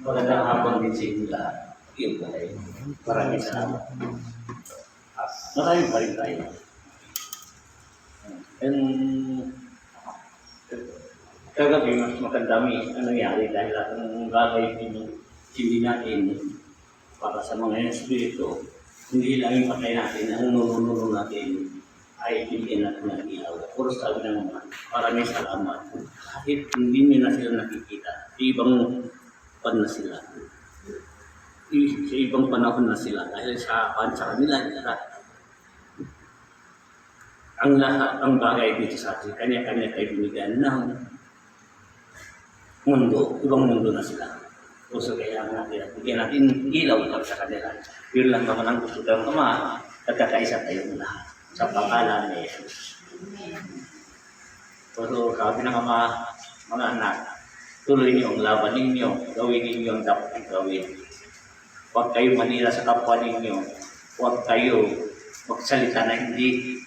Magandang hapon din sa inyo lahat. Yun po kayo. Maraming salamat. Maraming pa rin tayo. And kagabi mas magandami ang nangyari dahil ang gagawin hindi natin para sa mga espiritu, hindi lang yung patay natin, ang nunununo natin ay bigyan natin ng ilaw. Puro sabi ng mga maraming salamat. Kahit hindi nyo na sila nakikita, ibang pan na sila. Sa ibang panahon na sila dahil sa kanila ang lahat, ang bagay dito sa atin, kanya-kanya tayo binigyan ng mundo, ibang mundo na sila. So kailangan natin, bigyan natin ilaw para sa kanila. Yun lang naman ang gusto ng Ama, nagkakaisa tayong lahat sa pangalan ni Jesus. So sabi ng Ama, mga anak, tuloy niyo ang laban ninyo, gawin ninyo ang dapat gawin. Huwag kayo manira sa kapwa ninyo, huwag kayo magsalita na hindi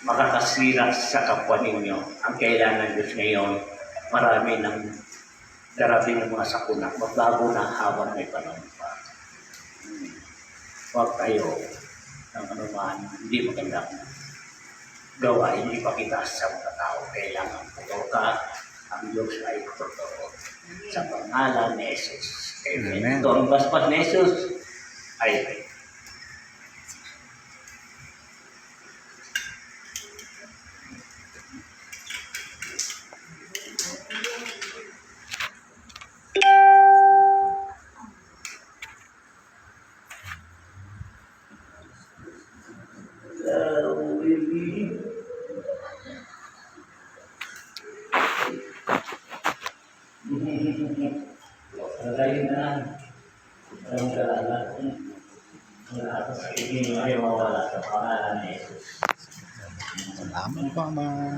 makakasira sa kapwa ninyo. Ang kailangan Diyos ngayon, marami ng darating ng mga sakuna, magbago na habang may panahon pa. Huwag kayo ng anuman, hindi magandang gawa, hindi pakita sa mga tao. Kailangan totoo ka, ang Diyos ay totoo. Sa pangalan ni Jesus. Amen. Ito ang baspas ni Jesus ay Lagi na ang kalalat ang lahat sa inyo ay mawala sa pangalan ni Jesus. Salamat po, Ama.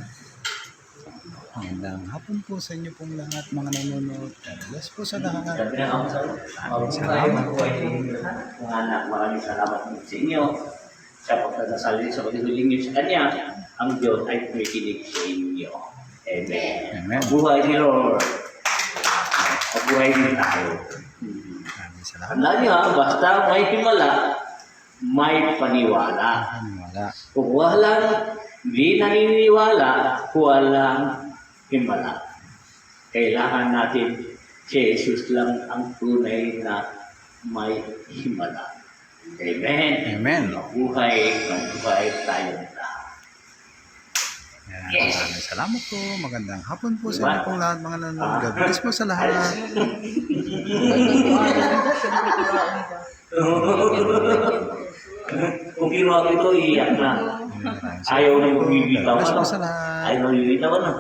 Magandang hapon po sa inyo pong lahat, mga nanonood. God bless po sa lahat. Sabi na ako sa salamat po ay mga anak, maraming salamat po sa inyo sa pagdadasal sa paghihuling niyo sa Kanya. Ang Diyos ay pumikinig sa inyo. Amen. Amen. Buhay ni Lord. Buhay din tayo. Tandaan niyo ha, basta may himala, may paniwala. Kung walang hindi naniniwala, walang himala. Kailangan natin si Jesus lang ang tunay na may himala. Amen. Amen. Mabuhay tayo lahat. Yes. Maraming salamat po. Magandang hapon po sa inyo pong lahat, mga nanonood. God bless po sa lahat. Kung ginawa ko ito, iiyak na. Ayaw na magbibitaw. God bless po sa lahat. Ayaw na magbibitaw na.